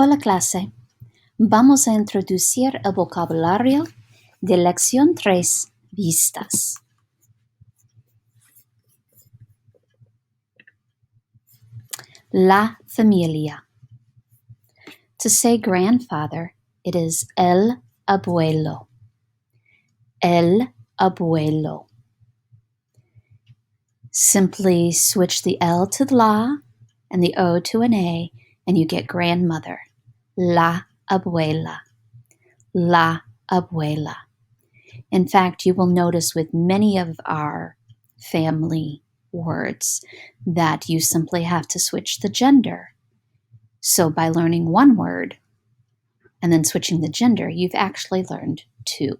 Hola clase, vamos a introducir el vocabulario de lección 3, vistas. La familia. To say grandfather, it is el abuelo. El abuelo. Simply switch the L to the la and the O to an A, and you get grandmother. La abuela. La abuela. In fact, you will notice with many of our family words that you simply have to switch the gender. So by learning one word and then switching the gender, you've actually learned two.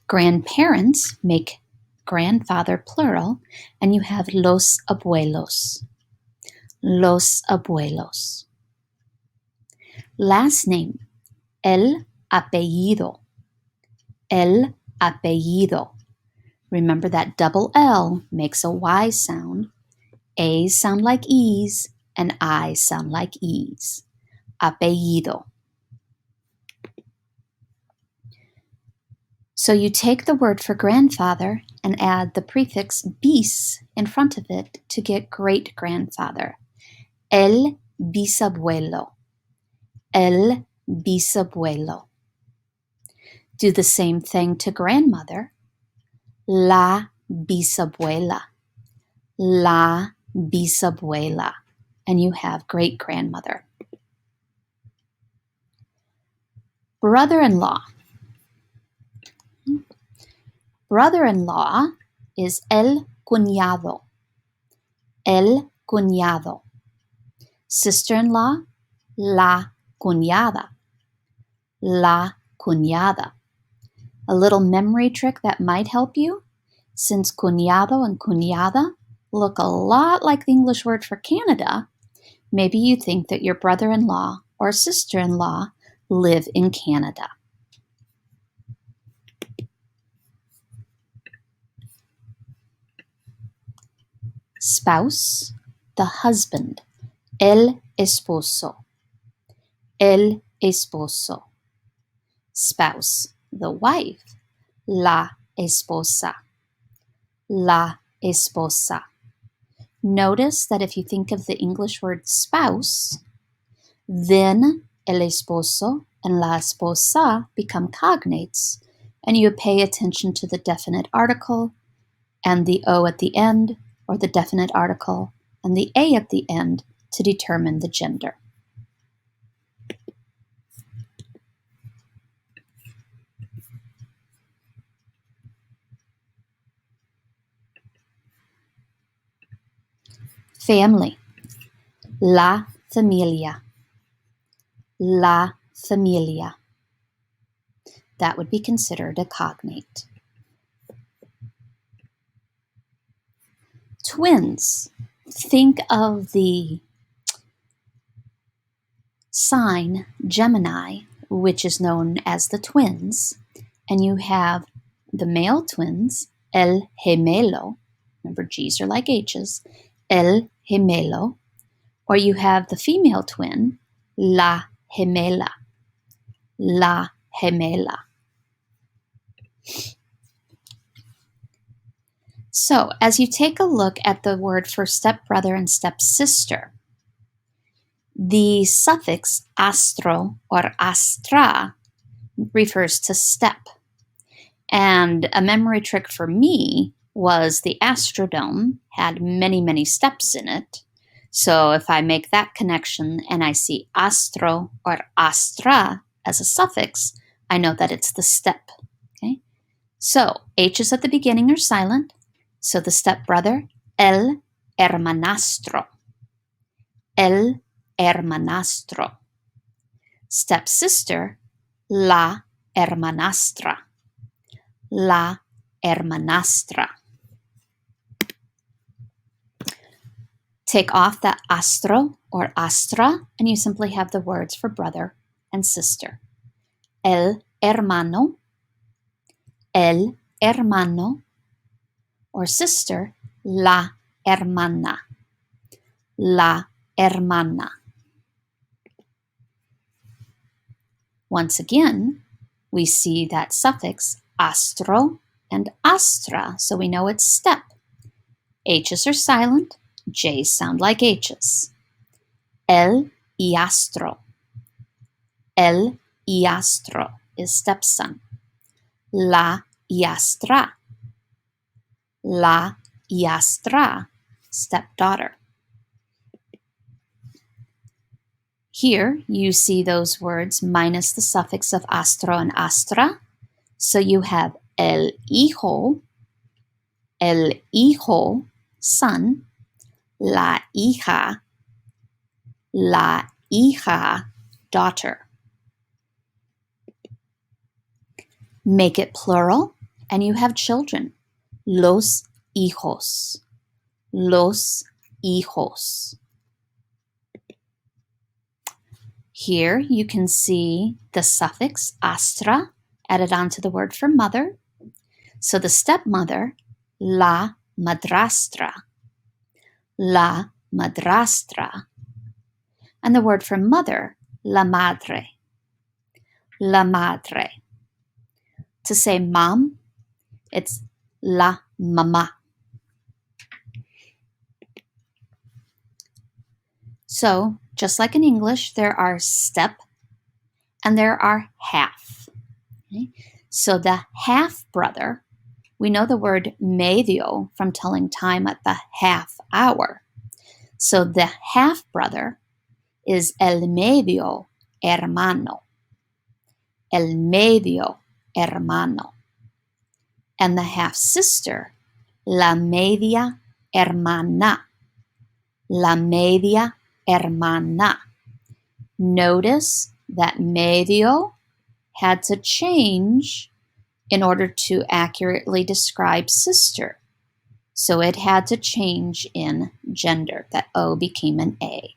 Grandparents make grandfather plural, and you have los abuelos. Los abuelos. Last name, el apellido. El apellido. Remember that double L makes a Y sound. A's sound like E's, and I's sound like E's. Apellido. So you take the word for grandfather and add the prefix bis in front of it to get great-grandfather. El bisabuelo. El bisabuelo. Do the same thing to grandmother. La bisabuela. La bisabuela. And you have great-grandmother. Brother-in-law. Brother-in-law is el cuñado. El cuñado. Sister-in-law, la cuñada. La cuñada. A little memory trick that might help you, since cuñado and cuñada look a lot like the English word for Canada, maybe you think that your brother-in-law or sister-in-law live in Canada. Spouse, the husband. El esposo. El esposo. Spouse, the wife. La esposa. La esposa. Notice that if you think of the English word spouse, then el esposo and la esposa become cognates, and you pay attention to the definite article and the O at the end, or the definite article and the A at the end to determine the gender. Family. La familia. La familia. That would be considered a cognate. Twins. Think of the sign Gemini, which is known as the twins, and you have the male twins, el gemelo. Remember, G's are like H's. El gemelo. Or you have the female twin, la gemela. La gemela. So, as you take a look at the word for stepbrother and stepsister, the suffix astro or astra refers to step. And a memory trick for me was the Astrodome had many, many steps in it. So if I make that connection and I see astro or astra as a suffix, I know that it's the step. Okay? So H's at the beginning are silent. So the stepbrother, el hermanastro. El hermanastro. Stepsister, la hermanastra. La hermanastra. Take off the astro or astra, and you simply have the words for brother and sister. El hermano, or sister, la hermana. La hermana. Once again, we see that suffix astro and astra, so we know it's step. H's are silent, J's sound like H's. El hijastro. El hijastro is stepson. La hijastra. La hijastra, stepdaughter. Here you see those words minus the suffix of astro and astra. So you have el hijo, son, la hija, daughter. Make it plural, and you have children. Los hijos, los hijos. Here you can see the suffix astra added onto the word for mother. So the stepmother, la madrastra, la madrastra. And the word for mother, la madre, la madre. To say mom, it's la mamá. So, just like in English, there are step and there are half. Okay? So the half brother, we know the word medio from telling time at the half hour. So the half brother is el medio hermano. El medio hermano. And the half sister, la media hermana. La media hermana. Notice that medio had to change in order to accurately describe sister. So it had to change in gender. That O became an A.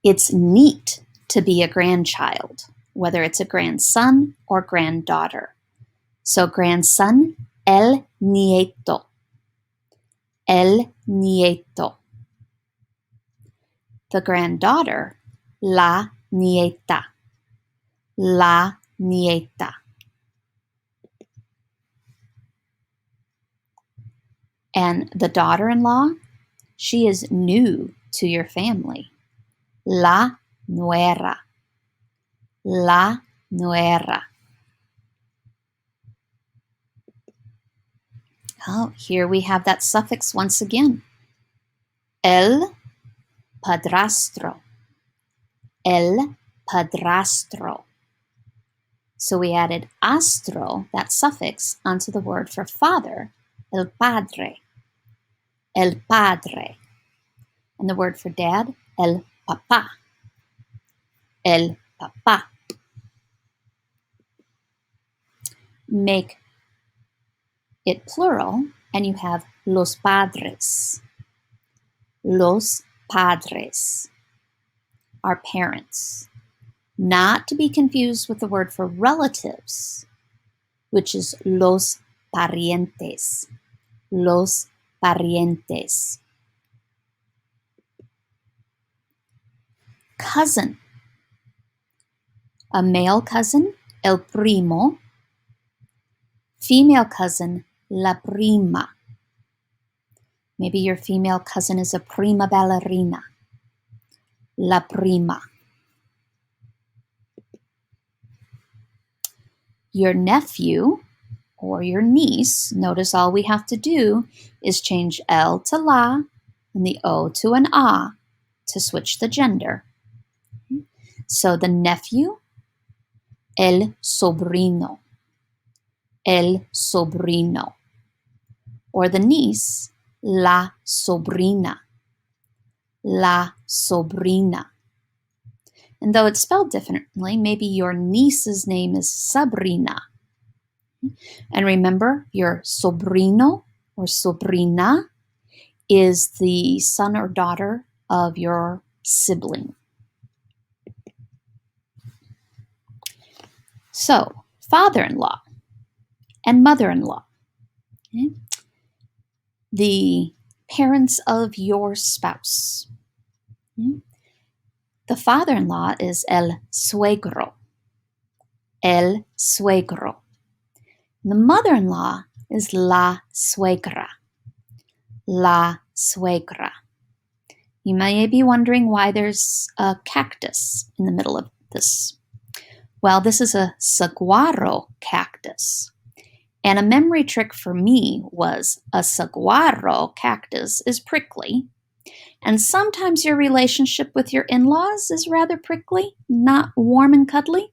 It's neat to be a grandchild, whether it's a grandson or granddaughter. So grandson, el nieto. El nieto. The granddaughter, la nieta. La nieta. And the daughter-in-law, she is new to your family. La nuera. La nuera. Oh, here we have that suffix once again. El padrastro. El padrastro. So we added astro, that suffix, onto the word for father, el padre. El padre. And the word for dad, el papá. El papá. Make it plural, and you have los padres. Los padres. Our parents. Not to be confused with the word for relatives, which is los parientes. Los parientes. Cousin. A male cousin, el primo. Female cousin, la prima. Maybe your female cousin is a prima ballerina. La prima. Your nephew or your niece, notice all we have to do is change L to la and the O to an A to switch the gender. So the nephew, el sobrino. El sobrino. Or the niece, la sobrina. La sobrina. And though it's spelled differently, maybe your niece's name is Sabrina. And remember, your sobrino or sobrina is the son or daughter of your sibling. So, father-in-law and mother-in-law. Okay? The parents of your spouse. Okay? The father-in-law is el suegro. El suegro. And the mother-in-law is la suegra. La suegra. You may be wondering why there's a cactus in the middle of this. Well, this is a saguaro cactus. And a memory trick for me was a saguaro cactus is prickly. And sometimes your relationship with your in-laws is rather prickly, not warm and cuddly.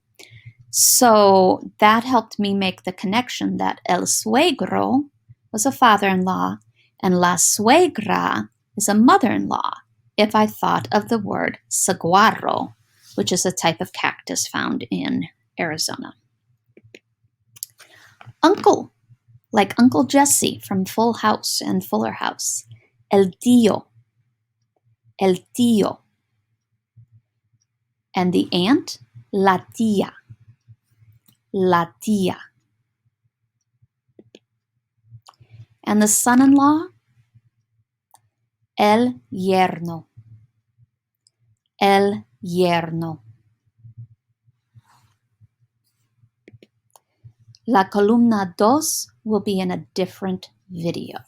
So that helped me make the connection that el suegro was a father-in-law and la suegra is a mother-in-law if I thought of the word saguaro, which is a type of cactus found in Arizona. Uncle, like Uncle Jesse from Full House and Fuller House. El tío. El tío. And the aunt, la tía. La tía. And the son-in-law, el yerno. El yerno. La columna dos will be in a different video.